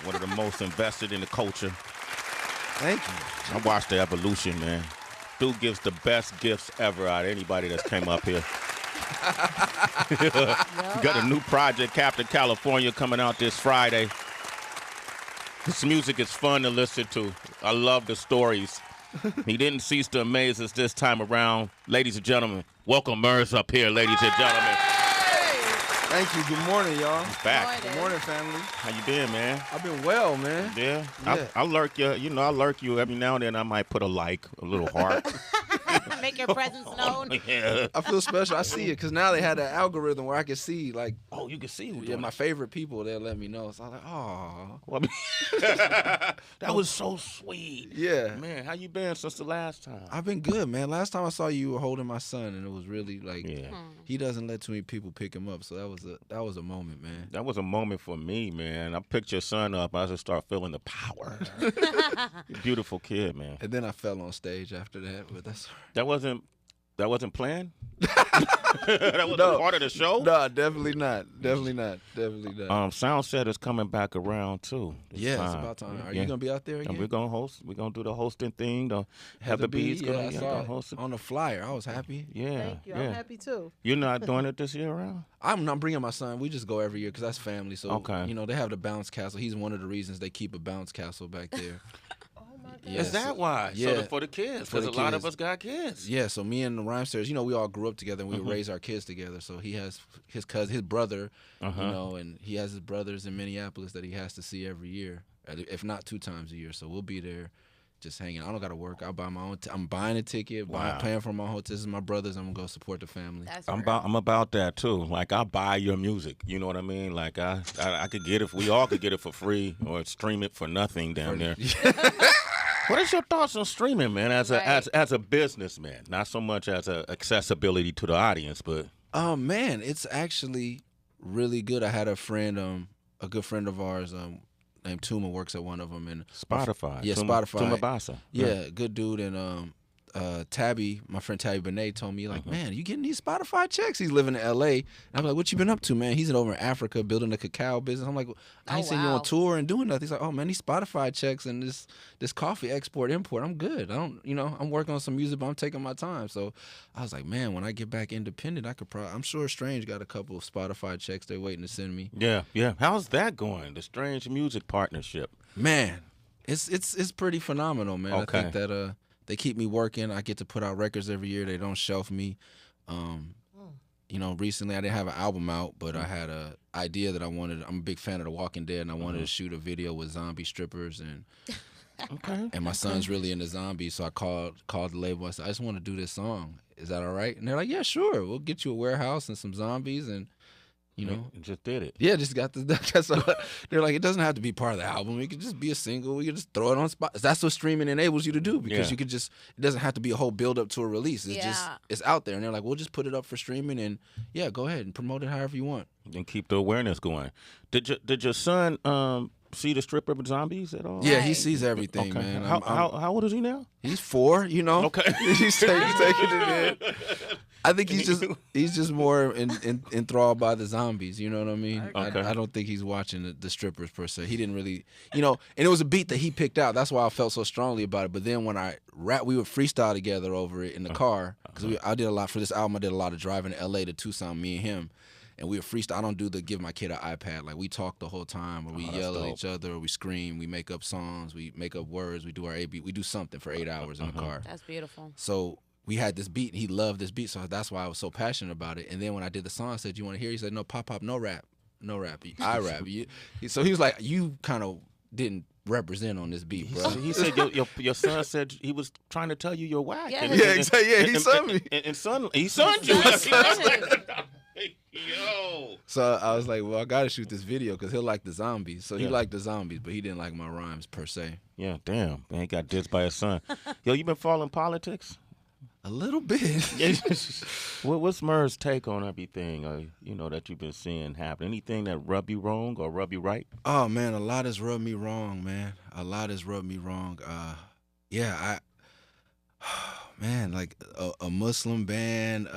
One of the most invested in the culture. Thank you. I watched the evolution, man. Dude gives the best gifts ever out of anybody that's came up here. Got a new project, Captain California, coming out this Friday. This music is fun to listen to. I love the stories. He didn't cease to amaze us this time around. Ladies and gentlemen, welcome Murs up here, ladies and gentlemen. Thank you. Good morning, y'all. He's back. Good morning, family. How you been, man? I've been well, man. Yeah. Yeah. I lurk you. You know, I lurk you every now and then. I might put a like, a little heart. Make your presence known. Yeah. I feel special. I see it because now they had that algorithm where I can see, like, Oh, you can see who yeah, doing my it. favorite people. They'll let me know. So I was like, oh, Well, I mean, that was so sweet. yeah. Man, how you been since the last time? I've been good, man. Last time I saw you, you were holding my son, and it was really like Yeah. he doesn't let too many people pick him up. So that was a moment, man. That was a moment for me, man. I picked your son up. I just start feeling the power. Beautiful kid, man. And then I fell on stage after that, but that's That wasn't planned? That was No. a part of the show? no, definitely not. Definitely not. Sound Set is coming back around, too. Yeah, it's about time. Are you gonna be out there And again? we're going to host. We're going to do the hosting thing. The Heather B's yeah, going I to saw it host it. on the flyer. I was happy. Yeah, Thank you. yeah. I'm happy too. You're not doing it this year around? I'm not bringing my son. We just go every year because that's family. So, Okay. you know, they have the bounce castle. He's one of the reasons they keep a bounce castle back there. Oh my God. Yeah, Is that so- why? yeah. So for the kids, For because the a lot of kids. us got kids. Yeah, so me and the Rhymesters, you know, we all grew up together and we raised our kids together. So he has his cousin, his brother, you know, and he has his brothers in Minneapolis that he has to see every year, if not 2 times a year. So we'll be there just hanging. I don't got to work. I'll buy my own. I'm buying a ticket, Wow. paying for my hotel. This is my brothers. I'm going to go support the family. That's I'm real. about that too. Like I buy your music, you know what I mean? Like I could get it. We all could get it for free or stream it for nothing down there. What is your thoughts on streaming, man? As a businessman, not so much as a accessibility to the audience, but Oh, man, it's actually really good. I had a friend, a good friend of ours, named Tuma, works at one of them. And Spotify. Yeah, Tuma- Spotify. Tuma Basa. Yeah, good dude. And Tabby, my friend Tabby Benet told me, like, man, you getting these Spotify checks? He's living in L.A. And I'm like, what you been up to, man? He's over in Africa building a cacao business. I'm like, I ain't seen you wow. on tour and doing nothing. He's like, oh, man, these Spotify checks and this coffee export-import, I'm good. I don't, you know, I'm working on some music, but I'm taking my time. So I was like, man, when I get back independent, I could probably, I'm sure Strange got a couple of Spotify checks they're waiting to send me. Yeah. How's that going? The Strange Music Partnership. Man, it's pretty phenomenal, man. Okay. I think that they keep me working. I get to put out records every year. They don't shelf me. You know, recently I didn't have an album out, but I had a idea that I wanted. I'm a big fan of The Walking Dead, and I wanted to shoot a video with zombie strippers, and Okay. and my son's really into zombies, so I called the label. I said, I just want to do this song. Is that all right? And they're like, yeah, sure. We'll get you a warehouse and some zombies, and you know. Just did it. Yeah, just got the. That's all. They're like, it doesn't have to be part of the album. It could just be a single. We could just throw it on spot. That's what streaming enables you to do because Yeah. you could just. It doesn't have to be a whole build up to a release. It's just Yeah. it's out there, and they're like, we'll just put it up for streaming, and yeah, go ahead and promote it however you want. And keep the awareness going. Did your son see the stripper with zombies at all? Yeah, he Right. sees everything, Okay. man. How old is he now? He's 4, you know. Okay. he's taking it in. I think he's just more enthralled by the zombies. You know what I mean? Okay. I don't think he's watching the strippers per se. He didn't really, you know. And it was a beat that he picked out. That's why I felt so strongly about it. But then when I rap, we would freestyle together over it in the car because I did a lot for this album. I did a lot of driving to L.A. to Tucson, me and him. And we would freestyle. I don't do the give my kid an iPad. Like, we talk the whole time, or we that's yell at dope. each other, or we scream, we make up songs, we make up words, we do our A-B. We do something for 8 hours in the car. That's beautiful. So we had this beat, and he loved this beat, so that's why I was so passionate about it. And then when I did the song, I said, you want to hear it? He said, no, pop, no rap. No rap. I rap. So he was like, you kind of didn't represent on this beat, bro. He said your son said he was trying to tell you you're whack. Yeah. And- Yeah, and- exactly. Yeah, he and- sunned me. And he sunned you. Yo. So I was like, well, I got to shoot this video because he'll like the zombies. So he Yeah. liked the zombies, but he didn't like my rhymes per se. Yeah, damn. Man, he got dissed by his son. Yo, you been following politics? A little bit. What's Murs' take on everything, you know, that you've been seeing happen? Anything that rub you wrong or rub you right? Oh, man, a lot has rubbed me wrong, man. A lot has rubbed me wrong. Yeah, man, like a Muslim ban,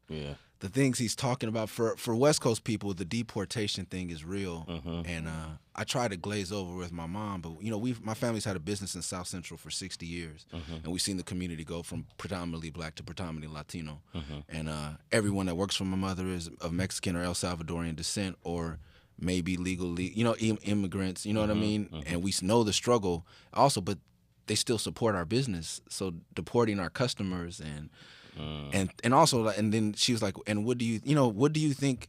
Yeah. the things he's talking about for West Coast people, the deportation thing is real, and I try to glaze over with my mom, but my family's had a business in South Central for 60 years, and we've seen the community go from predominantly black to predominantly Latino, and everyone that works for my mother is of Mexican or El Salvadorian descent, or maybe legally, immigrants, you know what I mean, and we know the struggle also, but they still support our business, so deporting our customers and also, and then she was like, and what do you think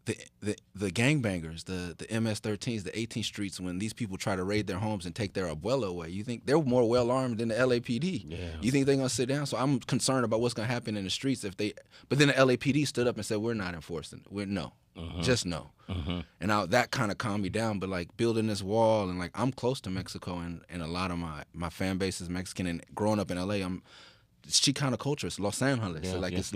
the gangbangers, the MS-13s, the 18th Streets, when these people try to raid their homes and take their abuela away, you think they're more well armed than the LAPD? Yeah. You think they're gonna sit down? So I'm concerned about what's gonna happen in the streets if they. But then the LAPD stood up and said, we're not enforcing. Just no. And that kind of calmed me down. But like building this wall, and like I'm close to Mexico, and a lot of my fan base is Mexican, and growing up in LA, it's Chicano culture. It's Los Angeles. So like it's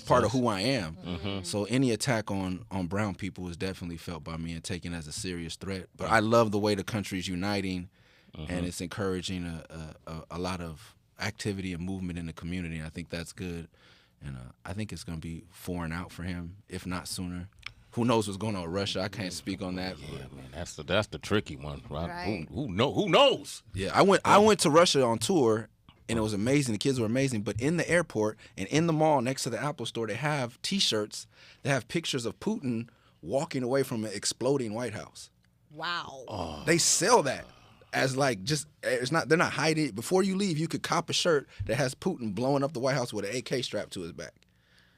part of who I am. So any attack on brown people is definitely felt by me and taken as a serious threat. But I love the way the country's uniting, and it's encouraging a lot of activity and movement in the community. And I think that's good. And I think it's going to be foreign out for him, if not sooner. Who knows what's going on with Russia? I can't speak on that. Yeah, man, that's the tricky one, right? Who knows? Yeah, I went to Russia on tour. And it was amazing. The kids were amazing. But in the airport and in the mall next to the Apple Store, they have T-shirts that have pictures of Putin walking away from an exploding White House. Wow. Oh. They sell that as like they're not hiding it. Before you leave, you could cop a shirt that has Putin blowing up the White House with an AK strapped to his back.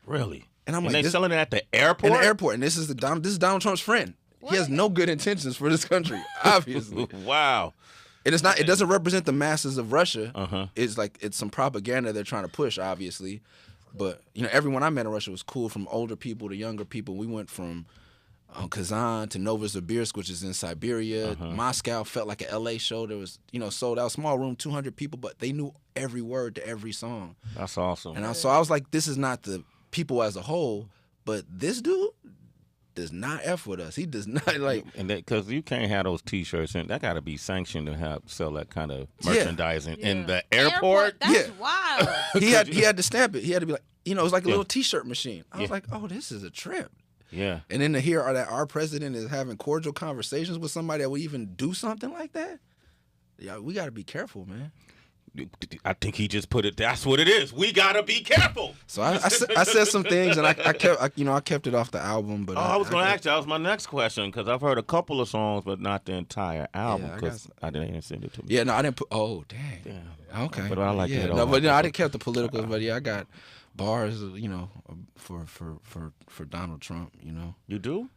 Really? And I'm like, they selling it at the airport? In the airport. And this is Donald Trump's friend. What? He has no good intentions for this country, obviously. Wow. And it's not. It doesn't represent the masses of Russia. It's some propaganda they're trying to push, obviously. But everyone I met in Russia was cool, from older people to younger people. We went from Kazan to Novosibirsk, which is in Siberia. Moscow felt like an LA show. There was sold out, small room, 200 people, but they knew every word to every song. That's awesome. And so I was like, this is not the people as a whole, but this dude does not F with us. He does not like, and because you can't have those T-shirts, and that got to be sanctioned to sell that kind of merchandising in the airport. That's wild. he had to stamp it. He had to be like, it was like a little T-shirt machine. I was like, oh, this is a trip. Yeah. And then to hear that our president is having cordial conversations with somebody that would even do something like that, we got to be careful, man. I think he just put it. That's what it is. We gotta be careful. So I said some things, and I kept it off the album. But I was gonna ask you. That was my next question, because I've heard a couple of songs, but not the entire album, because I didn't send it to me. Yeah, no, I didn't put. Oh, dang. Yeah. Okay. But I like it. No, but I didn't keep the political. But I got bars, for Donald Trump. You do?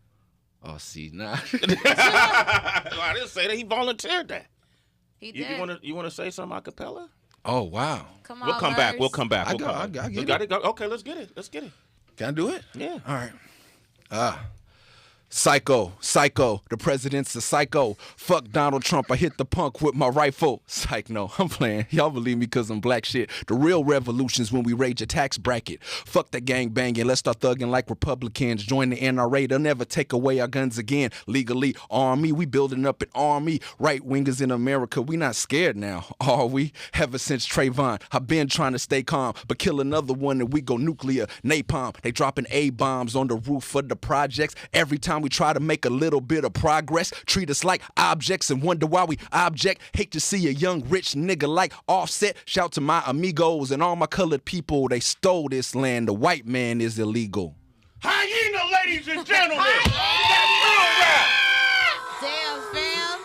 Oh, see, nah. I didn't say that. He volunteered that. He did. You want to say something a cappella? Oh, wow. Come on, We'll come back. I got it. Okay, let's get it. Can I do it? Yeah. All right. Psycho, the president's a psycho. Fuck Donald Trump, I hit the punk with my rifle. Psych, no, I'm playing. Y'all believe me because I'm black shit. The real revolution's when we rage a tax bracket. Fuck that gang banging, let's start thugging like Republicans. Join the NRA, they'll never take away our guns again. Legally, army, we building up an army. Right wingers in America, we not scared now, are we? Ever since Trayvon, I've been trying to stay calm, but kill another one and we go nuclear. Napalm, they dropping A-bombs on the roof of the projects. Every time we try to make a little bit of progress, treat us like objects and wonder why we object. Hate to see a young rich nigga like Offset. Shout to my amigos and all my colored people. They stole this land. The white man is illegal. Hyena, ladies and gentlemen. That Damn, fam.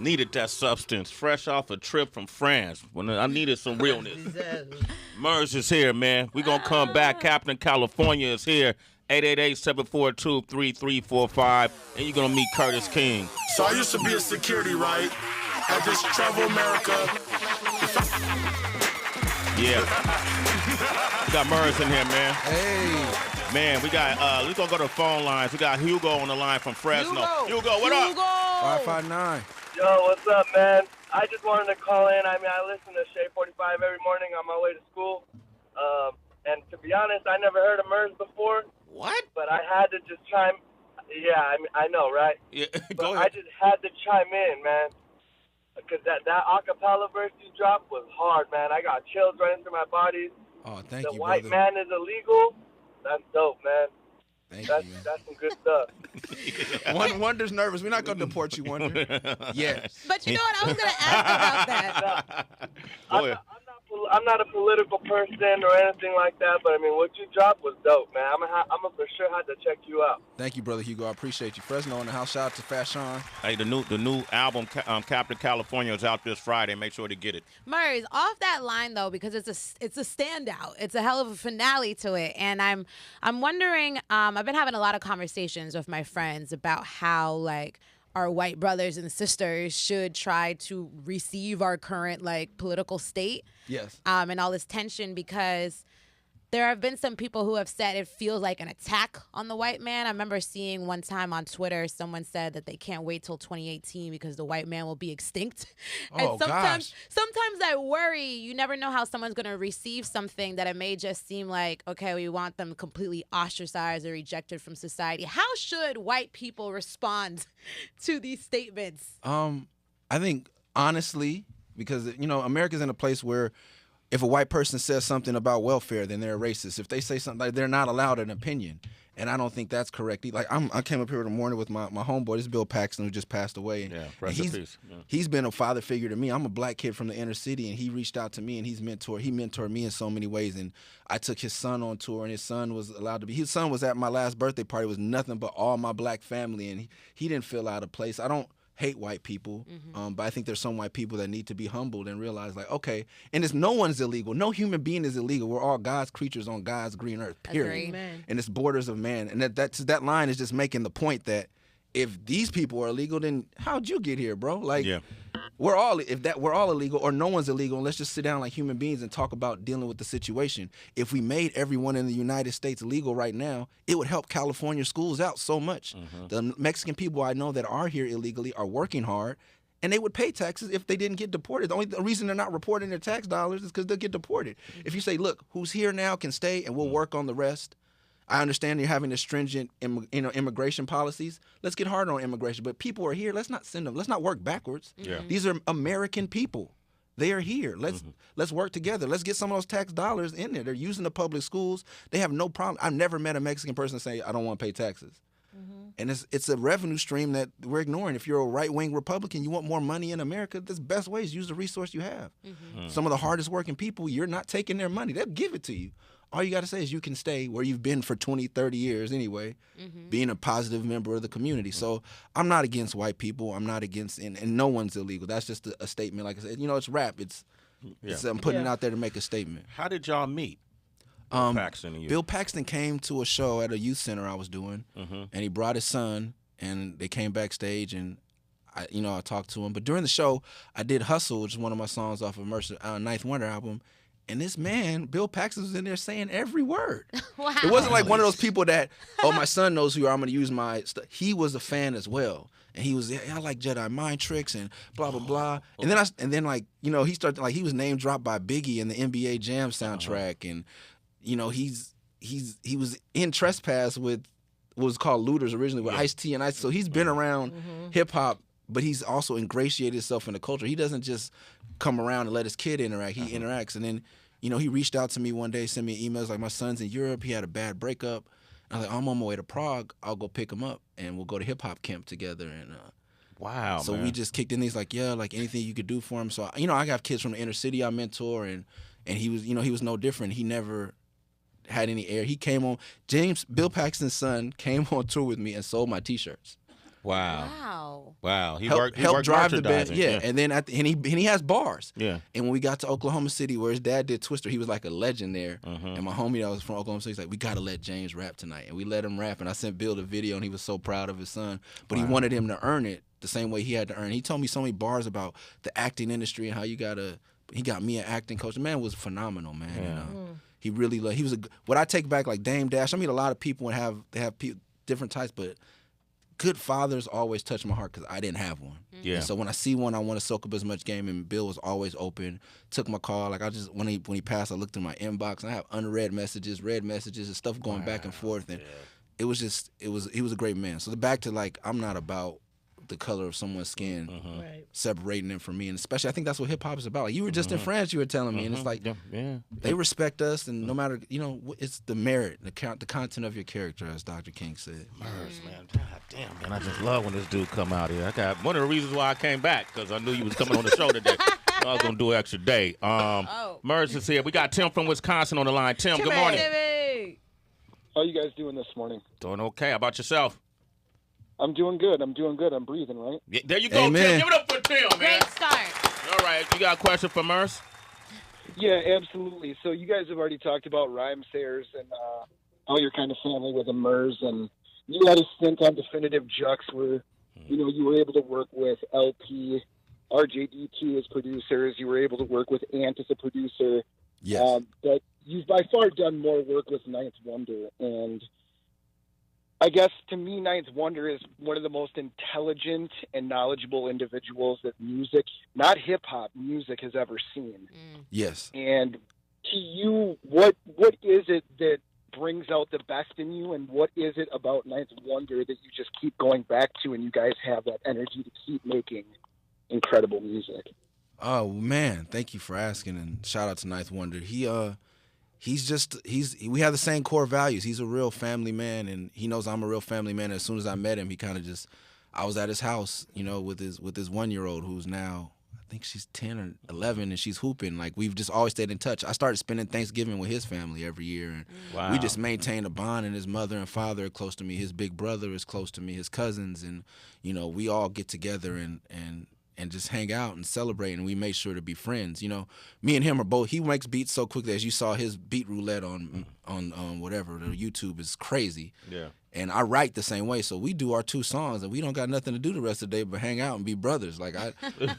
needed that substance, fresh off a trip from France. When I needed some realness. Murs is here, man. We gonna come back. Captain California is here. 888-742-3345, and you're gonna meet Curtis King. So I used to be a security, right? At this Travel America. Yeah. We got Murs in here, man. Hey. Man, we got, we're gonna go to the phone lines. We got Hugo on the line from Fresno. Hugo, what up? 559. Yo, what's up, man? I just wanted to call in. I listen to Shea 45 every morning on my way to school. And to be honest, I never heard of Murs before. What? But I had to just chime. Yeah, I know, right? Yeah, go ahead. I just had to chime in, man. Because that acapella verse you dropped was hard, man. I got chills running through my body. Oh, thank you, brother. The white man is illegal. That's dope, man. Thank That's you, man. that's some good stuff. Wonder's nervous. We're not going to deport you, Wonder. Yes. But you know what? I was gonna ask about that. Go ahead. I'm not a political person or anything like that, but I mean, what you dropped was dope, man. I'm gonna for sure have to check you out. Thank you, Brother Hugo. I appreciate you. Fresno in the house. Shout out to Fashion. Hey, the new album, Captain California, is out this Friday. Make sure to get it. Murs, off that line though, because it's a standout. It's a hell of a finale to it, and I'm wondering. I've been having a lot of conversations with my friends about how like our white brothers and sisters should try to receive our current like political state. Yes. And all this tension, because there have been some people who have said it feels like an attack on the white man. I remember seeing one time on Twitter, someone said that they can't wait till 2018 because the white man will be extinct. Oh, and sometimes I worry, you never know how someone's going to receive something that it may just seem like, okay, we want them completely ostracized or rejected from society. How should white people respond to these statements? I think honestly, because America's in a place where if a white person says something about welfare, then they're racist. If they say something, like, they're not allowed an opinion, and I don't think that's correct. Like I came up here in the morning with my homeboy, this is Bill Paxton, who just passed away. Yeah, rest in peace. Yeah. He's been a father figure to me. I'm a black kid from the inner city, and he reached out to me, and he mentored me in so many ways. And I took his son on tour, and his son was allowed to be. His son was at my last birthday party. It was nothing but all my black family, and he didn't feel out of place. I don't hate white people, but I think there's some white people that need to be humbled and realize, like, okay, and no one's illegal. No human being is illegal. We're all God's creatures on God's green earth, period. Agreed. And it's borders of man. And that line is just making the point that if these people are illegal, then how'd you get here, bro? Like, Yeah. we're all illegal, or no one's illegal, and let's just sit down like human beings and talk about dealing with the situation. If we made everyone in the United States legal right now, it would help California schools out so much. The Mexican people I know that are here illegally are working hard, and they would pay taxes if they didn't get deported. The only reason they're not reporting their tax dollars is because they'll get deported. If you say, look, who's here now can stay, and we'll work on the rest. I understand you're having the stringent immigration policies. Let's get hard on immigration. But people are here. Let's not send them. Let's not work backwards. Yeah. These are American people. They are here. Let's work together. Let's get some of those tax dollars in there. They're using the public schools. They have no problem. I've never met a Mexican person say, I don't want to pay taxes. And it's a revenue stream that we're ignoring. If you're a right-wing Republican, you want more money in America, the best way is use the resource you have. Some of the hardest working people, you're not taking their money. They'll give it to you. All you got to say is you can stay where you've been for 20, 30 years anyway, being a positive member of the community. So I'm not against white people. I'm not against, and no one's illegal. That's just a statement. Like I said, it's rap. I'm putting it out there to make a statement. How did y'all meet? Bill Paxton and you. Bill Paxton came to a show at a youth center I was doing, and he brought his son, and they came backstage, and I talked to him. But during the show, I did Hustle, which is one of my songs off of Murs' Ninth Wonder album. And this man, Bill Paxton, was in there saying every word. Wow. It wasn't like one of those people that, my son knows who you are, I'm going to use my stuff. He was a fan as well. And he was, I like Jedi mind tricks and blah, blah, blah. And then he started, like, he was name dropped by Biggie in the NBA Jam soundtrack. And, he was in Trespass with what was called Looters originally with Ice-T and Ice. So he's been around hip-hop, but he's also ingratiated himself in the culture. He doesn't just come around and let his kid interact. He interacts. And then, he reached out to me one day, sent me emails like, my son's in Europe. He had a bad breakup. I was like, I'm on my way to Prague. I'll go pick him up, and we'll go to hip-hop camp together. And Wow, so man. we just kicked in. He's like, yeah, like anything you could do for him. So, I got kids from the inner city I mentor, and he was, he was no different. He never had any air. He came on, Bill Paxton's son came on tour with me and sold my T-shirts. Wow. He helped worked drive the band. merchandising. Yeah. And then he has bars. Yeah. And when we got to Oklahoma City, where his dad did Twister, he was like a legend there. And my homie that was from Oklahoma City was like, we got to let James rap tonight. And we let him rap. And I sent Bill the video, and he was so proud of his son. But he wanted him to earn it the same way he had to earn it. He told me so many bars about the acting industry and how he got me an acting coach. The man was phenomenal, man. Yeah. And, he really what I take back, like Dame Dash. I meet a lot of people and they have different types, but good fathers always touch my heart because I didn't have one. Yeah. And so when I see one, I want to soak up as much game. And Bill was always open. Took my call. Like when he passed, I looked in my inbox and I have unread messages, read messages, and stuff going back and forth. And he was a great man. So back to, like, I'm not about the color of someone's skin, Right. separating them from me. And especially, I think that's what hip hop is about. Like, you were just in France, you were telling me, and it's like they respect us, and no matter, it's the merit, the content of your character, as Dr. King said. Murs, man, God damn, man, I just love when this dude come out here. I got one of the reasons why I came back, because I knew you was coming on the show today. I was gonna do an extra day. Murs is here. We got Tim from Wisconsin on the line. Tim, good morning. Timmy. How are you guys doing this morning? Doing okay. How about yourself? I'm doing good. I'm breathing, right? Yeah, there you go, Amen. Tim. Give it up for Tim, man. Great start. All right, you got a question for Murs? Yeah, absolutely. So you guys have already talked about rhyme sayers and how you're kind of family with the Murs, and you had a stint on Definitive Jux where, you were able to work with LP, RJDT as producers. You were able to work with Ant as a producer. Yes. But you've by far done more work with Ninth Wonder, and I guess to me, Ninth Wonder is one of the most intelligent and knowledgeable individuals that music, not hip hop, music has ever seen. Yes. And to you, what is it that brings out the best in you, and what is it about Ninth Wonder that you just keep going back to, and you guys have that energy to keep making incredible music? Oh man, thank you for asking, and shout out to Ninth Wonder. We have the same core values. He's a real family man, and he knows I'm a real family man. As soon as I met him, he kind of I was at his house, with his 1-year-old who's now, I think she's 10 or 11, and she's hooping. Like, we've just always stayed in touch. I started spending Thanksgiving with his family every year, and we just maintained a bond. And his mother and father are close to me. His big brother is close to me. His cousins, and we all get together and just hang out and celebrate, and we make sure to be friends. Me and him are both. He makes beats so quickly, as you saw his beat roulette on whatever the YouTube is crazy. Yeah. And I write the same way, so we do our 2 songs, and we don't got nothing to do the rest of the day but hang out and be brothers. Like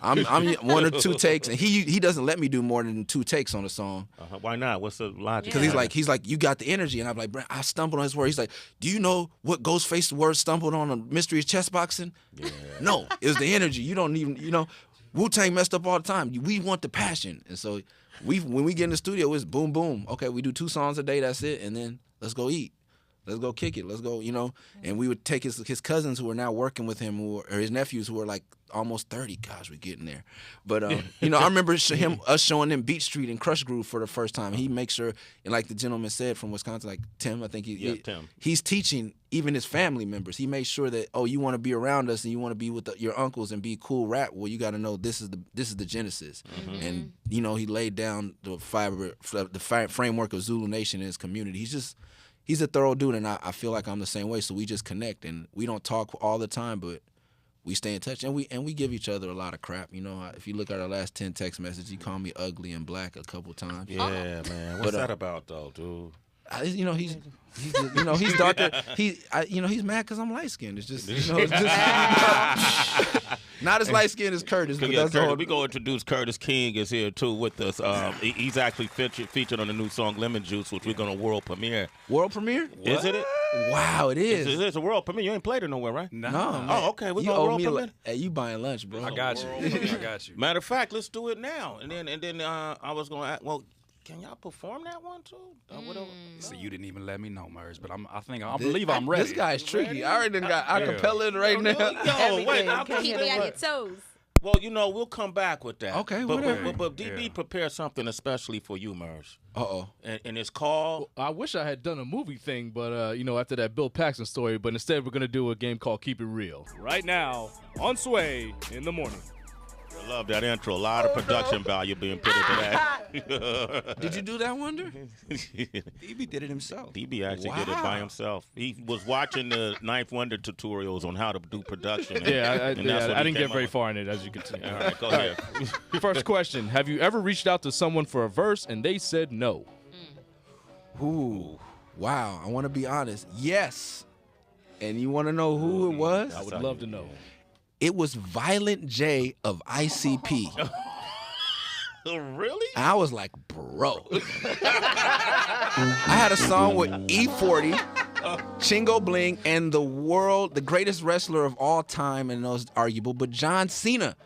I'm 1 or 2 takes, and he doesn't let me do more than 2 takes on a song. Why not? What's the logic? Because he's like, you got the energy, and I'm like, I stumbled on his word. He's like, do you know what Ghostface's word stumbled on a mystery of chess boxing? Yeah. No, it was the energy. You don't even, Wu-Tang messed up all the time. We want the passion, and so when we get in the studio, it's boom, boom. Okay, we do 2 songs a day. That's it, and then let's go eat. Let's go kick it. Let's go, And we would take his cousins who are now working with him, or his nephews who are like almost 30. Gosh, we're getting there. But, I remember us showing them Beat Street and Crush Groove for the first time. He makes sure, and like the gentleman said from Wisconsin, like Tim, I think Tim. He's teaching even his family members. He makes sure that, you want to be around us and you want to be with your uncles and be cool rap. Well, you got to know this is the genesis. Mm-hmm. And, he laid down the framework of Zulu Nation in his community. He's a thorough dude, and I feel like I'm the same way. So we just connect, and we don't talk all the time, but we stay in touch, and we give each other a lot of crap. If you look at our last 10 text messages, he called me ugly and black a couple times. Yeah, man. What's that about, though, dude? He's darker. He's mad because I'm light skinned. It's just, not as light skinned as Curtis. But that's Curtis, we go introduce Curtis King is here too with us. He's actually featured on the new song Lemon Juice, which we're gonna world premiere. World premiere? Is it? Wow, it is. It's a world premiere. You ain't played it nowhere, right? No. Oh, okay. We're gonna world premiere. Hey, you buying lunch, bro? I got you. Matter of fact, let's do it now. And then I was gonna ask, well, can y'all perform that one too? So you didn't even let me know, Murs, but I believe I'm ready. This guy's tricky. I already got acapella right now. Keep me on your toes. Well, we'll come back with that. Okay, whatever. But DB prepared something especially for you, Murs. Uh-oh. And it's called... Well, I wish I had done a movie thing, but, after that Bill Paxton story, but instead we're going to do a game called Keep It Real. Right now, on Sway in the morning. I love that intro. A lot of production value being put into that. Did you do that, Wonder? DB did it himself. DB actually did it by himself. He was watching the Ninth Wonder tutorials on how to do production. I didn't get very far in it, as you can see. All right, go ahead. First question. Have you ever reached out to someone for a verse and they said no? Ooh. Wow. I want to be honest. Yes. And you want to know who it was? I would love to know. It was Violent J of ICP. Really? And I was like, bro. I had a song with E40, Chingo Bling, and the greatest wrestler of all time, and those arguable, but John Cena,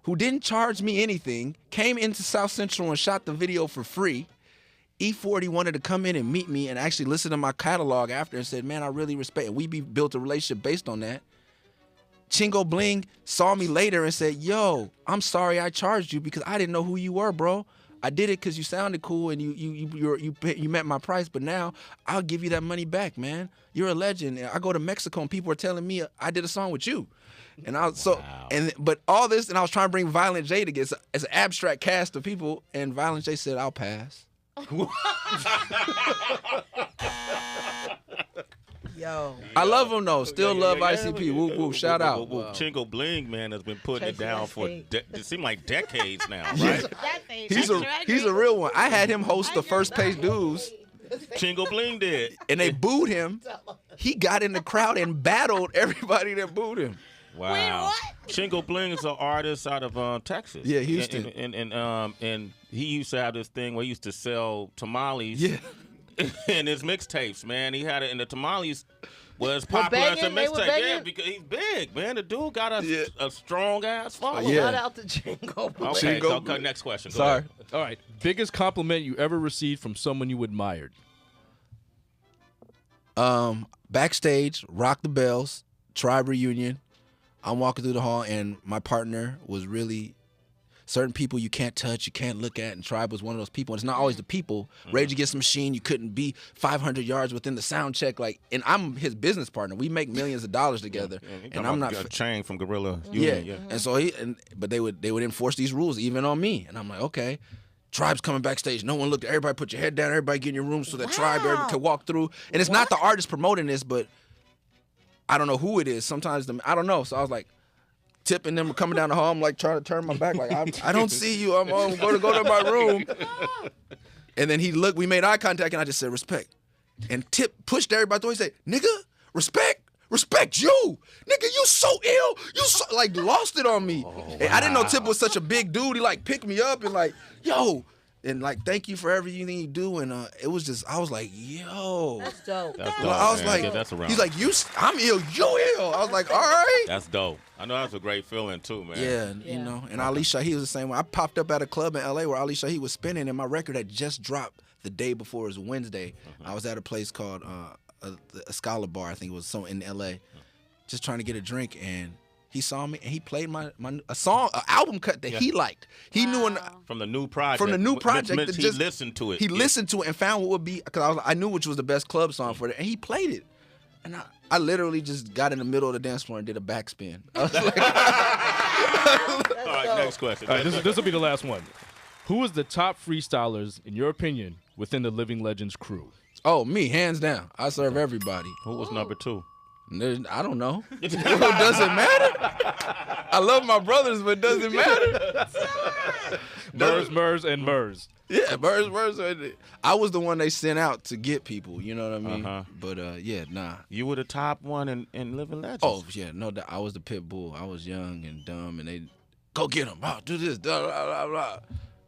who didn't charge me anything, came into South Central and shot the video for free. E40 wanted to come in and meet me and actually listen to my catalog after and said, man, I really respect it. We built a relationship based on that. Chingo Bling saw me later and said, yo, I'm sorry I charged you because I didn't know who you were, bro. I did it because you sounded cool and you met my price, but now I'll give you that money back, man. You're a legend. I go to Mexico and people are telling me I did a song with you. And I was but all this, and I was trying to bring Violent J together as an abstract cast of people, and Violent J said, I'll pass. Yo. I love him though. Still love ICP. Woo woo. Shout out. Chingo Bling, man, has been putting it down for it seems like decades now, right? He's a real one. I had him host the First Page Dudes. Chingo Bling did. And they booed him. He got in the crowd and battled everybody that booed him. Wow. Wait, what? Chingo Bling is an artist out of Texas. Yeah, Houston. And he used to have this thing where he used to sell tamales. Yeah. In his mixtapes, man. He had it, and the tamales was popular as a mixtape. Yeah, because he's big, man. The dude got a strong ass following. Shout out to Chingo Bling. Okay, so next question. Go Sorry. ahead. All right. Biggest compliment you ever received from someone you admired? Backstage, Rock the Bells, Tribe Reunion. I'm walking through the hall, and my partner was really certain people you can't touch, you can't look at, and Tribe was one of those people. And it's not always the people. Rage Against the Machine, you couldn't be 500 yards within the sound check. And I'm his business partner. We make millions of dollars together, and I'm not Chain from Gorilla. Yeah. And so but they would enforce these rules even on me, and I'm like, okay. Tribe's coming backstage. No one looked. Everybody put your head down. Everybody get in your room so that Tribe can walk through. And it's not the artist promoting this, but I don't know who it is. Sometimes I don't know. So I was like tipping them, coming down the hall. I'm like trying to turn my back, like I don't see you. I'm going to go to my room. And then he looked. We made eye contact, and I just said respect. And Tip pushed everybody through. He said, "Nigga, respect you, nigga. You so ill. You so like lost it on me. And I didn't know Tip was such a big dude. He like picked me up and like yo." And like, thank you for everything you do. And it was just, I was like, yo. That's dope. That's dope, I was man. like, Yeah, that's around. he's like, I'm ill, you ill. I was like, all right. That's dope. I know that's a great feeling too, man. Yeah, you know. And Ali Shaheed was the same way. I popped up at a club in L.A. where Ali Shaheed was spinning, and my record had just dropped the day before. It was Wednesday. I was at a place called a Scholar Bar, I think it was in L.A., just trying to get a drink, and he saw me and he played a song, an album cut that he liked. He knew from the new project. From the new project, He listened to it. He listened to it and found what would be, because I knew which was the best club song for it, and he played it. And I literally just got in the middle of the dance floor and did a backspin. I was like, all right, next question. All right, this will be the last one. Who is the top freestylers, in your opinion, within the Living Legends crew? Oh, me, hands down. I serve everybody. Who was number 2? I don't know. It doesn't matter. I love my brothers, but it doesn't matter. Murs, and Murs. Yeah, Murs. I was the one they sent out to get people, you know what I mean? But, yeah, nah. You were the top one in Living Legends. Oh, yeah, no, I was the pit bull. I was young and dumb, and they, go get him. Oh, do this, blah, blah, blah,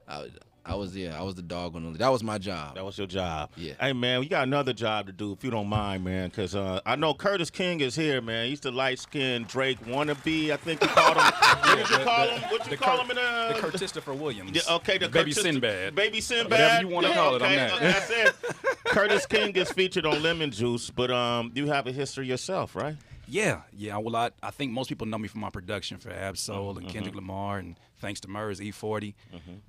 blah. I was the dog on the. That was my job. That was your job. Yeah. Hey man, we got another job to do if you don't mind, man. Cause I know Curtis King is here, man. He's the light skinned Drake wannabe. I think you called him. What did you call him? What you call him in the Christopher Williams? Yeah, okay, the Baby Sinbad. Baby Sinbad. Whatever you want to call it, okay, I'm that. That's it. Curtis King gets featured on Lemon Juice, but you have a history yourself, right? Yeah. Well, I think most people know me from my production for Ab-Soul and Kendrick Lamar, and thanks to Murs, E40.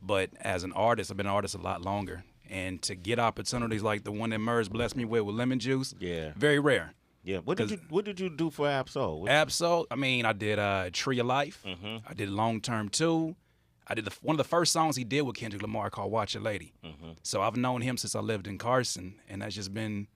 But as an artist, I've been an artist a lot longer. And to get opportunities like the one that Murs blessed me with Lemon Juice, very rare. Yeah. What did you do for Ab-Soul? Ab-Soul, I did Tree of Life. I did Long Term 2. I did one of the first songs he did with Kendrick Lamar called Watch Your Lady. So I've known him since I lived in Carson, and that's just been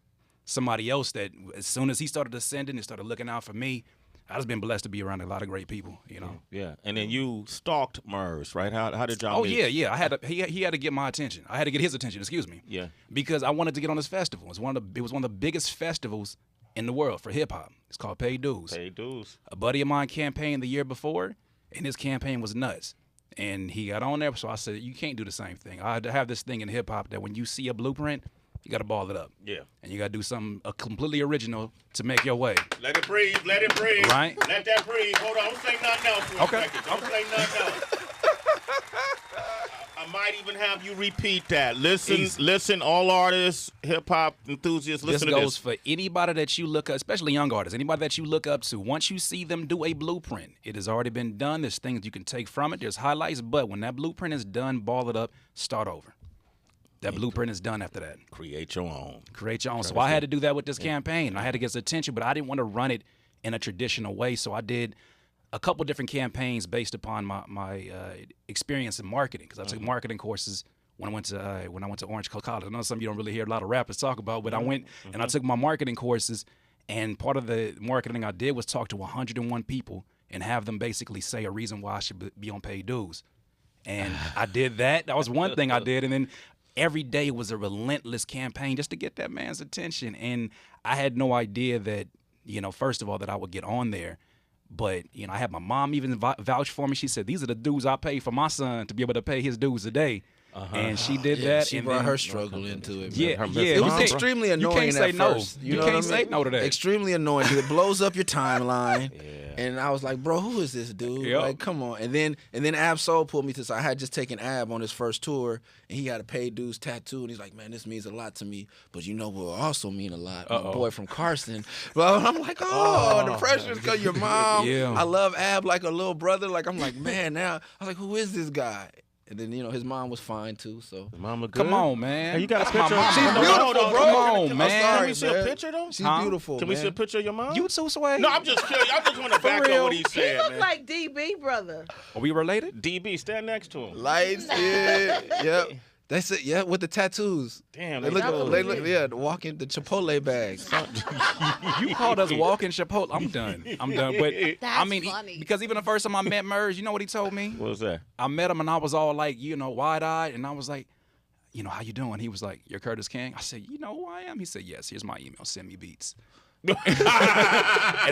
somebody else that as soon as he started ascending and started looking out for me, I've just been blessed to be around a lot of great people, you know. Yeah. And then you stalked Murs, right? How did y'all meet? Yeah. He had to get my attention. I had to get his attention, excuse me. Yeah. Because I wanted to get on this festival. It was one of the biggest festivals in the world for hip hop. It's called Paid Dues. Paid Dues. A buddy of mine campaigned the year before, and his campaign was nuts. And he got on there, so I said, you can't do the same thing. I had to have this thing in hip hop that when you see a blueprint, you got to ball it up. Yeah. And you got to do something completely original to make your way. Let it breathe. Let it breathe. Right? Let that breathe. Hold on. Don't say nothing else. Okay. Don't say nothing else. might even have you repeat that. Listen, all artists, hip hop enthusiasts, listen to this. This goes for anybody that you look up, especially young artists, anybody that you look up to. Once you see them do a blueprint, it has already been done. There's things you can take from it. There's highlights, but when that blueprint is done, ball it up, start over. That blueprint is done after that. Create your own. Create your own. So I had to do that with this campaign. I had to get attention, but I didn't want to run it in a traditional way. So I did a couple different campaigns based upon my experience in marketing, because I took marketing courses when I went to Orange College. I know some of you don't really hear a lot of rappers talk about, but I went and I took my marketing courses, and part of the marketing I did was talk to 101 people and have them basically say a reason why I should be on paid dues. And I did that. That was one thing I did, and then every day was a relentless campaign just to get that man's attention. And I had no idea that, first of all, that I would get on there. But, I had my mom even vouch for me. She said, these are the dues I pay for my son to be able to pay his dues a day. And she did that. She and brought then her struggle into it. Yeah, Man. yeah. It was extremely annoying You can't say at no. first. You know can't what I say mean? no to that. Extremely annoying because it blows up your timeline. And I was like, bro, who is this dude? Yep. Like, come on. And then Ab Soul pulled me to the side. I had just taken Ab on his first tour, and he had a paid dues tattoo, and he's like, man, this means a lot to me. But you know what will also mean a lot? My boy from Carson. Well, I'm like, the pressure's because your mom. Yeah. I love Ab like a little brother. Like, I'm like, man, now. I was like, who is this guy? And then, his mom was fine, too, so. His mom look good? Come on, man. Hey, you got a That's picture? my mama. She's beautiful, bro. Come on, man. Can we see a picture, though? She's beautiful, Can we see a picture of your mom? You too, Sway? No, I'm just curious. I just want to back up what he He said, look man. like DB, brother. Are we related? DB, stand next to him. Lights, yep. That's it, yeah, with the tattoos. Damn, They look, walking the Chipotle bags. You called us walking Chipotle. I'm done. But That's funny. because even the first time I met Murs, you know what he told me? What was that? I met him and I was all like, wide-eyed, and I was like, how you doing? He was like, you're Curtis King? I said, you know who I am? He said, yes, here's my email. Send me beats. And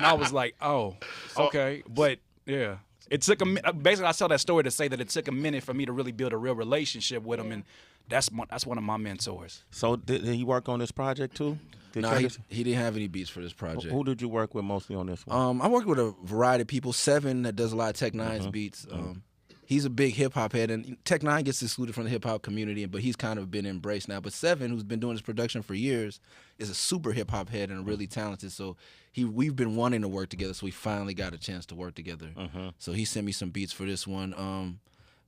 I was like, oh, okay. But, yeah. It took basically, I tell that story to say that it took a minute for me to really build a real relationship with him, and that's one of my mentors. So did he work on this project, too? No, he didn't have any beats for this project. Who did you work with mostly on this one? I worked with a variety of people. Seven, that does a lot of Tech Nine's beats. He's a big hip hop head, and Tech Nine gets excluded from the hip hop community, but he's kind of been embraced now. But Seven, who's been doing this production for years, is a super hip hop head and really talented. So we've been wanting to work together, so we finally got a chance to work together. So he sent me some beats for this one.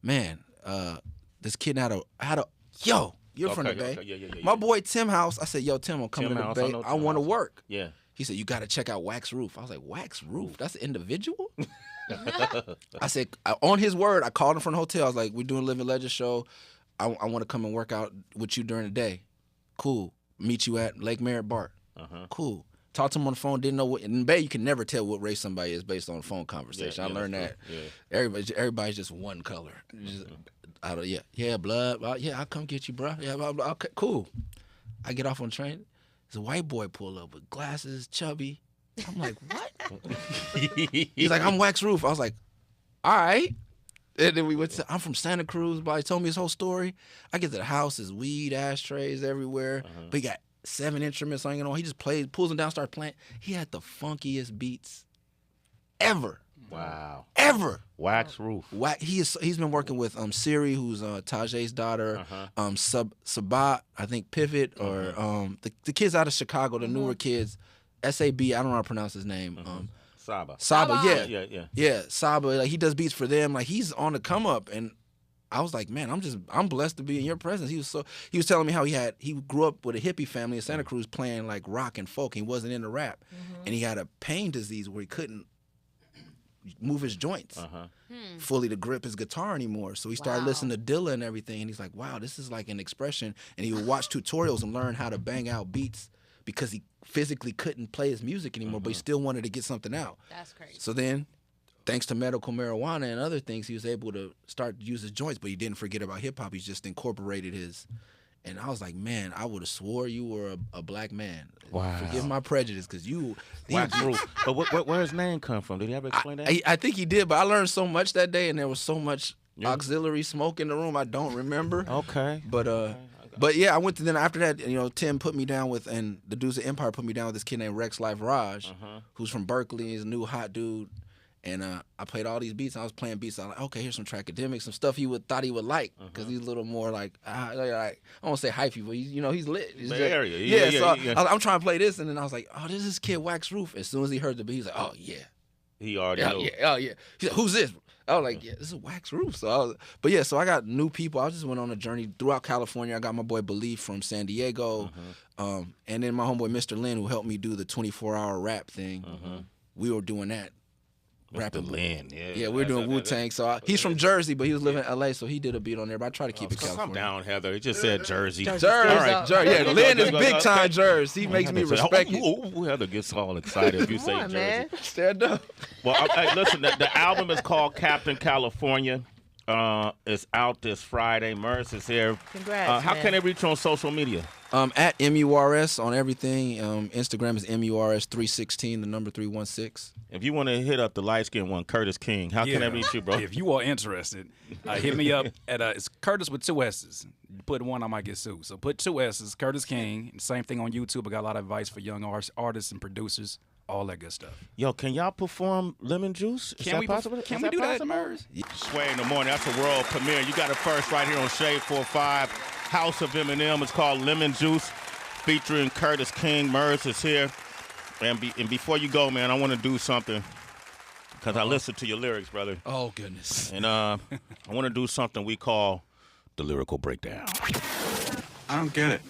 This kid had a yo. You're from the Bay. Okay, yeah. My boy Tim House. I said, yo, Tim, I'm coming to the Bay. I want to work. Yeah. He said, you got to check out Wax Roof. I was like, Wax Roof? That's an individual? I said, on his word, I called him from the hotel. I was like, we're doing a Living Legend show. I want to come and work out with you during the day. Cool. Meet you at Lake Merritt Bar. Cool. Talked to him on the phone. Didn't know what. In the Bay, you can never tell what race somebody is based on a phone conversation. I learned that. Yeah. Everybody's just one color. Blood. I'll come get you, bro. Yeah, okay, cool. I get off on the train. There's a white boy pull up with glasses, chubby. I'm like, what? He's like, I'm Wax Roof. I was like, all right. And then we went to, I'm from Santa Cruz. But he told me his whole story. I get to the house, there's weed, ashtrays everywhere. But he got 7 instruments hanging on. He just pulls them down, starts playing. He had the funkiest beats ever. Wow. Ever. Wax Roof. He's been working with Siri, who's Tajay's daughter, Sabat, I think Pivot, or the kids out of Chicago, the newer kids, S-A-B, I don't know how to pronounce his name. Saba, yeah. Saba, like he does beats for them. Like he's on the come up, and I was like, man, I'm blessed to be in your presence. He was telling me how he grew up with a hippie family in Santa Cruz playing like rock and folk. He wasn't into rap, and he had a pain disease where he couldn't move his joints fully to grip his guitar anymore. So he started listening to Dilla and everything, and he's like, wow, this is like an expression. And he would watch tutorials and learn how to bang out beats because he physically couldn't play his music anymore, but he still wanted to get something out. That's crazy. So then, thanks to medical marijuana and other things, he was able to start to use his joints, but he didn't forget about hip-hop. He just incorporated his... And I was like, man, I would have swore you were a black man. Wow. Forgive my prejudice, because you... Wax Roof. But where his name come from? Did he ever explain that? I think he did, but I learned so much that day, and there was so much auxiliary smoke in the room, I don't remember. Okay. But yeah, I went to then after that, Tim put me down with, and the dudes at Empire put me down with this kid named Rex Life Raj, who's from Berkeley. He's a new hot dude. And I played all these beats. I was playing beats. I was like, okay, here's some Trackademic, some stuff thought he would like, because he's a little more like I won't say hypey, but he's lit. He's Bay Area. So I'm trying to play this, and then I was like, oh, this is Kid Wax Roof. As soon as he heard the beat, he's like, oh yeah. He already knew. Yeah. He's like, who's this? I was like, yeah, this is Wax Roof. So I got new people. I just went on a journey throughout California. I got my boy Belief from San Diego, and then my homeboy Mr. Lynn, who helped me do the 24-hour rap thing. We were doing that. Rapping Lynn, we were doing Wu-Tang. So he's from Jersey, but he was living in LA, so he did a beat on there. But I try to keep it California. Calm down, Heather. He just said Jersey. Jersey. All right, Jersey. Yeah, Lynn is big time Jersey. He makes me respect it. Heather gets all excited if you say Jersey. Man. Stand up. Well, listen, the album is called Captain California. It's out this Friday. Murs is here. Congrats. How can they reach you on social media? At MURS on everything. Instagram is MURS316, the number 316. If you want to hit up the light-skinned one, Curtis King, how can they reach you, bro? If you are interested, hit me up at it's Curtis with 2 S's. You put one, I might get sued. So put 2 S's, Curtis King. Same thing on YouTube. I got a lot of advice for young artists and producers. All that good stuff. Yo, can y'all perform Lemon Juice? Can we do that, Murs? Sway in the morning. That's a world premiere. You got it first right here on Shade 45. House of Eminem. It's called Lemon Juice, featuring Curtis King. Murs is here. And before you go, man, I want to do something, because I listened to your lyrics, brother. Oh, goodness. And I want to do something we call the lyrical breakdown. I don't get it.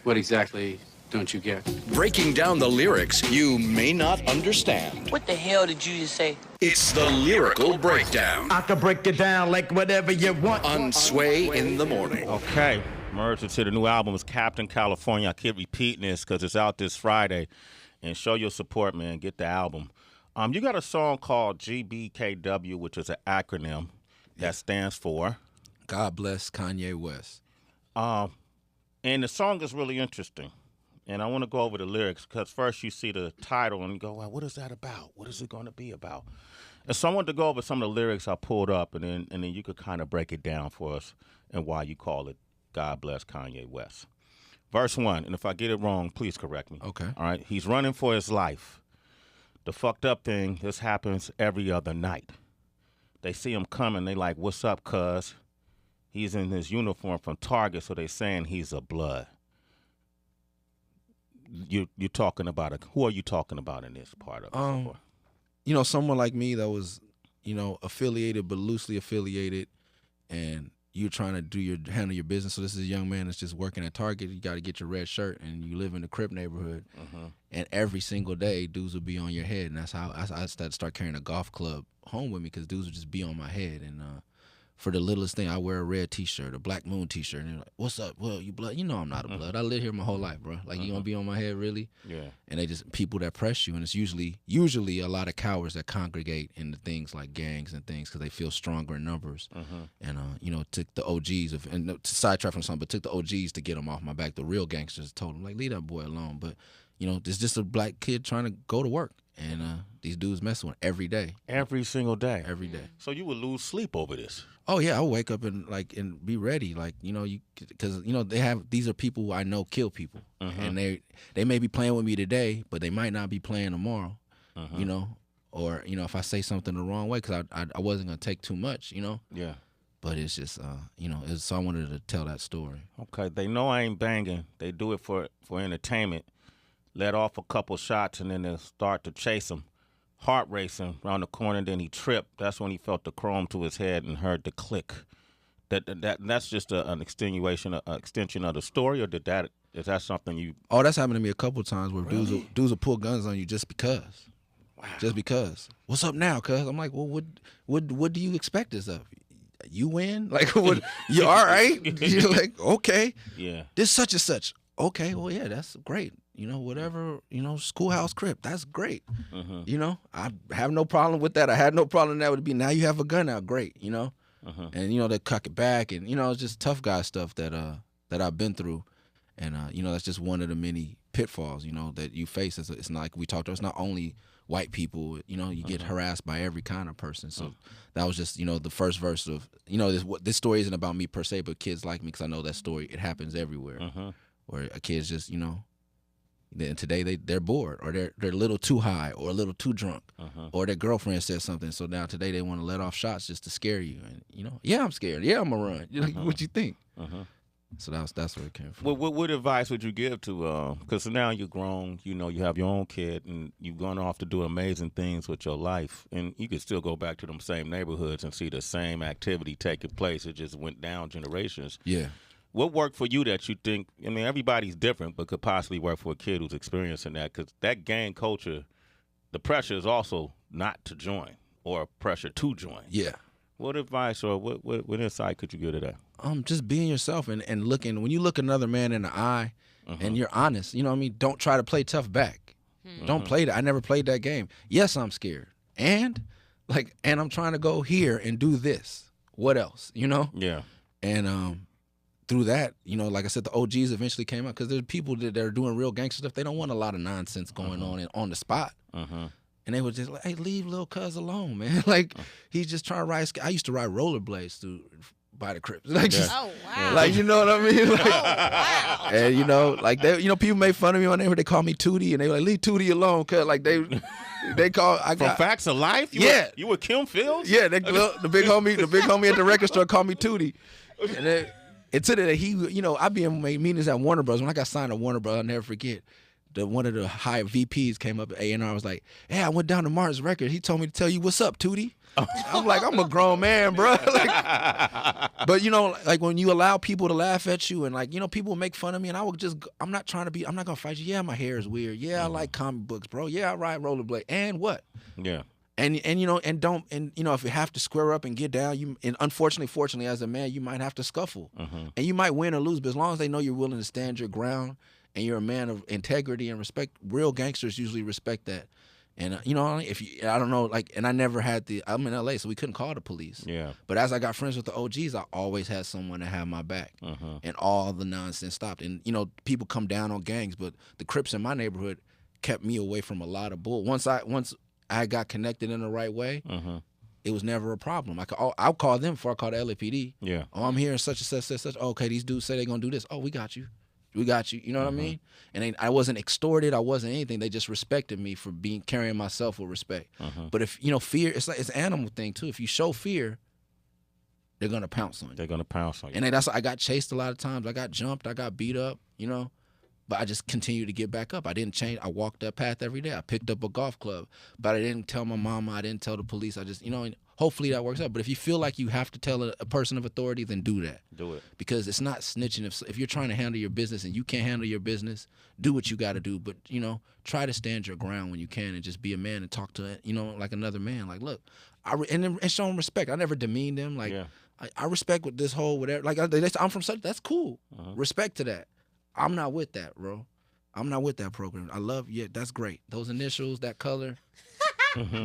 What exactly don't you get? Breaking down the lyrics you may not understand. What the hell did you just say? It's the lyrical breakdown. I can break it down like whatever you want. On Sway in the morning. Okay. Murs is here. The new album is Captain California. I keep repeating this because it's out this Friday. And show your support, man. Get the album. You got a song called GBKW, which is an acronym that stands for God Bless Kanye West. And the song is really interesting. And I want to go over the lyrics, because first you see the title and you go, well, what is that about? What is it going to be about? And so I wanted to go over some of the lyrics I pulled up, and then you could kind of break it down for us and why you call it God Bless Kanye West. Verse 1, and if I get it wrong, please correct me. Okay. All right. He's running for his life. The fucked up thing, this happens every other night. They see him coming. They like, what's up, cuz? He's in his uniform from Target, so they saying he's a blood. You're talking about who are you talking about in this part of it? Someone like me that was, affiliated but loosely affiliated, and you're trying to handle your business. So this is a young man that's just working at Target. You got to get your red shirt, and you live in the Crip neighborhood. And every single day, dudes will be on your head, and that's how I start carrying a golf club home with me, because dudes would just be on my head. And for the littlest thing, I wear a red T-shirt, a Black Moon T-shirt, and they're like, "What's up? Well, you blood? You know I'm not a blood. I lived here my whole life, bro. Like you gonna be on my head, really?" Yeah. And they just people that press you, and it's usually a lot of cowards that congregate into things like gangs and things because they feel stronger in numbers. And took the OGs to sidetrack from something, but took the OGs to get them off my back. The real gangsters told them like, leave that boy alone. But there's just a black kid trying to go to work, and these dudes mess with him every day. Every single day. Every day. So you would lose sleep over this. Oh yeah, I'll wake up and be ready, because they have these are people who I know kill people, and they may be playing with me today, but they might not be playing tomorrow, or if I say something the wrong way, because I wasn't gonna take too much, Yeah. But it's just so I wanted to tell that story. Okay, they know I ain't banging. They do it for entertainment. Let off a couple shots and then they'll start to chase him. Heart racing around the corner, then he tripped. That's when he felt the chrome to his head and heard the click. That's just an extenuation, an extension of the story, or is that something you? Oh, that's happened to me a couple of times where dudes will pull guns on you just because. Wow. Just because. What's up now, cuz? I'm like, well, what do you expect us of? You win? Like, what? You all right? You're like, okay. Yeah. This such and such. Okay, well, yeah, that's great. Whatever, schoolhouse Crip, that's great. I have no problem with that. I had no problem that would be, now you have a gun now, great, And, they cock it back, and, it's just tough guy stuff that I've been through. And, that's just one of the many pitfalls, that you face. It's not like we talked about, it's not only white people, you get harassed by every kind of person. So that was just, the first verse of, this story isn't about me per se, but kids like me, because I know that story, it happens everywhere. Where a kid's just, Then today they're bored, or they're a little too high, or a little too drunk, or their girlfriend said something. So now today they want to let off shots just to scare you. And yeah, I'm scared. Yeah, I'm gonna run. You're like, what you think? So that's where it came from. What advice would you give to? Because now you're grown. You have your own kid, and you've gone off to do amazing things with your life, and you could still go back to them same neighborhoods and see the same activity taking place. It just went down generations. Yeah. What worked for you that you think, everybody's different, but could possibly work for a kid who's experiencing that? Because that gang culture, the pressure is also not to join or pressure to join. Yeah. What advice or what insight could you give to that? Just being yourself and looking. When you look another man in the eye and you're honest, don't try to play tough back. Don't play that. I never played that game. Yes, I'm scared. And I'm trying to go here and do this. What else? Yeah. And through that, like I said, the OGs eventually came out because there's people that are doing real gangster stuff. They don't want a lot of nonsense going on the spot. And they were just like, hey, leave Lil Cuz alone, man. He's just trying to ride. I used to ride rollerblades by the Crips. Oh, wow. You know what I mean? Oh, wow. And, people make fun of me on there. They call me Tootie, and they were like, leave Tootie alone, cuz. They call. From Facts of Life? You were Kim Fields? Yeah, the big homie at the record store called me Tootie. And it took it that he, I be in meetings at Warner Bros. When I got signed to Warner Bros., I'll never forget. One of the high VPs came up at A&R. Was like, hey, I went down to Mars record. He told me to tell you what's up, Tootie. I'm like, I'm a grown man, bro. But when you allow people to laugh at you and people make fun of me, and I'm not gonna fight you. Yeah, my hair is weird. Yeah, I like comic books, bro. Yeah, I ride rollerblade. And what? Yeah. And if you have to square up and get down, fortunately, as a man, you might have to scuffle, and you might win or lose. But as long as they know you're willing to stand your ground and you're a man of integrity and respect, real gangsters usually respect that. And I don't know, and I never had I'm in LA, so we couldn't call the police. Yeah. But as I got friends with the OGs, I always had someone to have my back, and all the nonsense stopped. And people come down on gangs, but the Crips in my neighborhood kept me away from a lot of bull. Once I got connected in the right way, it was never a problem. I'll call them before I call the LAPD. Yeah. Oh, I'm here, such and such, such, such. Oh, okay, these dudes say they're going to do this. Oh, we got you. We got you. You know what I mean? And I wasn't extorted. I wasn't anything. They just respected me for carrying myself with respect. But if, fear, it's an animal thing too. If you show fear, they're going to pounce on you. They're going to pounce on you. And I got chased a lot of times. I got jumped. I got beat up, But I just continued to get back up. I didn't change. I walked that path every day. I picked up a golf club. But I didn't tell my mama. I didn't tell the police. I just, and hopefully that works out. But if you feel like you have to tell a person of authority, then do that. Do it. Because it's not snitching. If you're trying to handle your business and you can't handle your business, do what you got to do. But, try to stand your ground when you can and just be a man and talk to, like another man. Like, look, and show them respect. I never demean them. I respect with this whole whatever. I'm from such, that's cool. Respect to that. I'm not with that, bro. I'm not with that program. I love, that's great. Those initials, that color,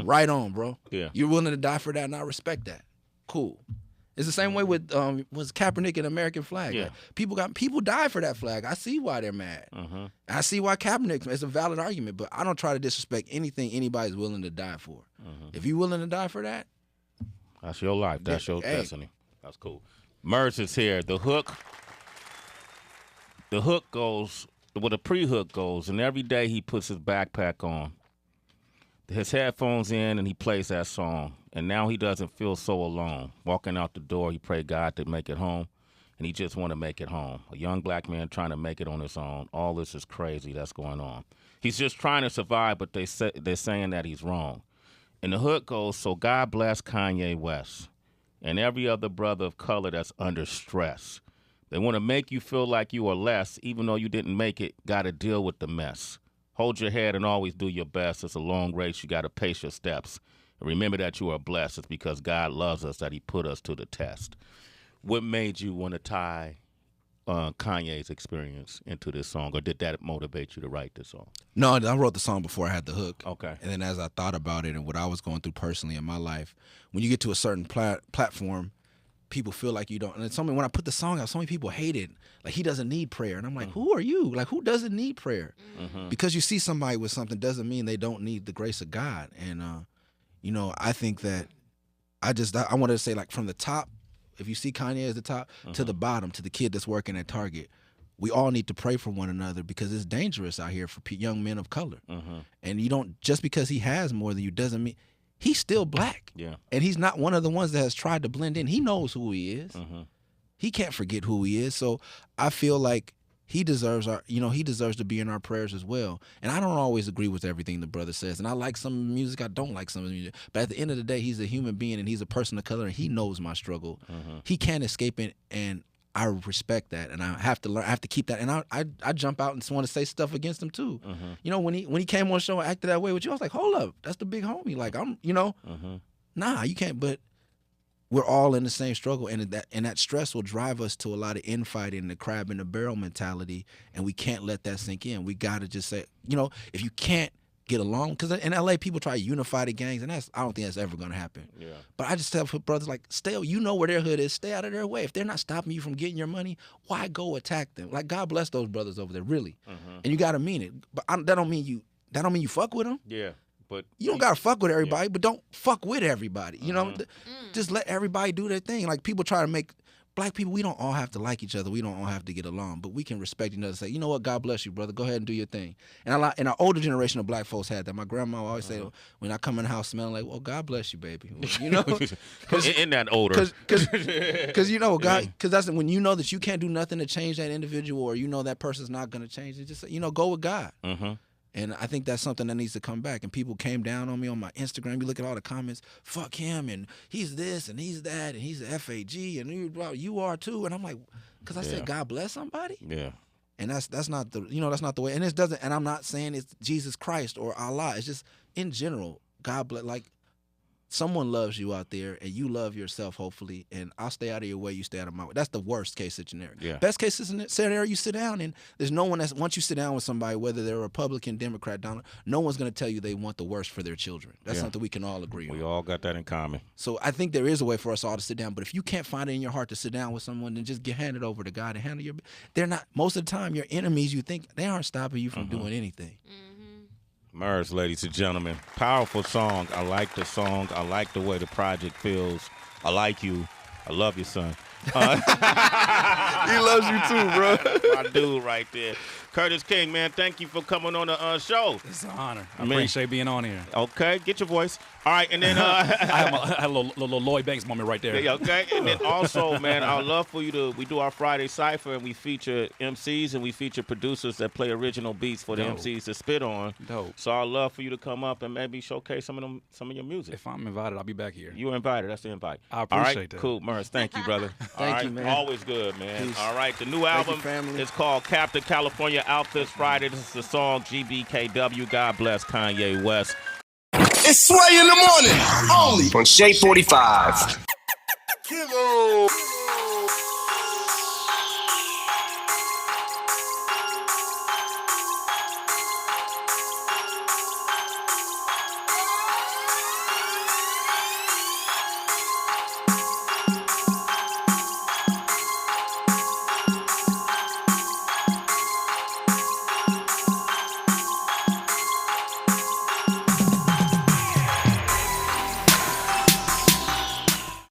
right on, bro. Yeah. You're willing to die for that, and I respect that. Cool. It's the same way with was Kaepernick and American flag. Yeah. People die for that flag. I see why they're mad. I see why Kaepernick. It's a valid argument, but I don't try to disrespect anything anybody's willing to die for. If you're willing to die for that, that's your life. That's your destiny. That's cool. Murs is here. The hook goes, the pre-hook goes, and every day he puts his backpack on, his headphones in, and he plays that song. And now he doesn't feel so alone. Walking out the door, he prayed God to make it home, and he just want to make it home. A young black man trying to make it on his own. All this is crazy that's going on. He's just trying to survive, but they're saying that he's wrong. And the hook goes, so God bless Kanye West and every other brother of color that's under stress. They want to make you feel like you are less, even though you didn't make it, got to deal with the mess. Hold your head and always do your best. It's a long race. You got to pace your steps. And remember that you are blessed. It's because God loves us that he put us to the test. What made you want to tie Kanye's experience into this song, or did that motivate you to write this song? No, I wrote the song before I had the hook. Okay. And then as I thought about it and what I was going through personally in my life, when you get to a certain platform, people feel like you don't. And when I put the song out, so many people hate it. Like, he doesn't need prayer. And I'm like, who are you? Like, who doesn't need prayer? Because you see somebody with something doesn't mean they don't need the grace of God. And, I think that I wanted to say, like, from the top, if you see Kanye as the top, to the bottom, to the kid that's working at Target, we all need to pray for one another because it's dangerous out here for young men of color. And you don't, just because he has more than you doesn't mean he's still black. Yeah. And he's not one of the ones that has tried to blend in. He knows who he is. He can't forget who he is. So I feel like he deserves he deserves to be in our prayers as well. And I don't always agree with everything the brother says. And I like some of the music, I don't like some of the music. But at the end of the day, he's a human being and he's a person of color and he knows my struggle. He can't escape it, and I respect that, and I have to learn. I have to keep that, and I jump out and want to say stuff against him too. You know, when he came on the show and acted that way with you, I was like, hold up, that's the big homie. Like nah, you can't. But we're all in the same struggle, and that stress will drive us to a lot of infighting, the crab in the barrel mentality, and we can't let that sink in. We got to just say, if you can't get along, because in LA people try to unify the gangs, and I don't think that's ever going to happen. Yeah. But I just tell brothers like, you know where their hood is, stay out of their way. If they're not stopping you from getting your money, why go attack them? Like, God bless those brothers over there, really. And you got to mean it. But that don't mean you fuck with them. Yeah. But you don't gotta fuck with everybody, but don't fuck with everybody. Just let everybody do their thing. Like, people try to make black people, we don't all have to like each other. We don't all have to get along, but we can respect each other and say, you know what, God bless you, brother. Go ahead and do your thing. And our older generation of black folks had that. My grandma always say, when I come in the house smelling like, well, God bless you, baby. In that odor. Because God, because that's when you know that you can't do nothing to change that individual, or that person's not gonna change it. Just go with God. And I think that's something that needs to come back. And people came down on me on my Instagram. You look at all the comments, fuck him, and he's this, and he's that, and he's a FAG, and you are too. And I'm like, because I said, God bless somebody? Yeah. And that's not the, that's not the way. And and I'm not saying it's Jesus Christ or Allah. It's just, in general, God bless, like, someone loves you out there, and you love yourself, hopefully, and I'll stay out of your way, you stay out of my way. That's the worst case scenario. Yeah. Best case scenario, you sit down, and there's no one once you sit down with somebody, whether they're Republican, Democrat, Donald, no one's going to tell you they want the worst for their children. That's something we can all agree on. We all got that in common. So I think there is a way for us all to sit down, but if you can't find it in your heart to sit down with someone, then just hand it over to God and handle they're not, most of the time, your enemies, you think, they aren't stopping you from doing anything. Murs, ladies and gentlemen. Powerful song. I like the song. I like the way the project feels. I like you. I love you, son. He loves you too, bro. My dude right there. Curtis King, man, thank you for coming on the show. It's an honor. I appreciate being on here. Okay, get your voice. All right, and then I had a little Lloyd Banks moment right there. Yeah, okay, and then also, man, I'd love for you we do our Friday Cypher, and we feature MCs and we feature producers that play original beats for the MCs to spit on. Dope. So I'd love for you to come up and maybe showcase some of your music. If I'm invited, I'll be back here. You invited. That's the invite. I appreciate that. Cool, Murs. Thank you, brother. Thank you, man. Always good, man. Peace. All right, the new album is called Captain California, out this Friday. This is the song GBKW. God bless Kanye West. It's Sway in the morning, only on Shade 45. Kilo.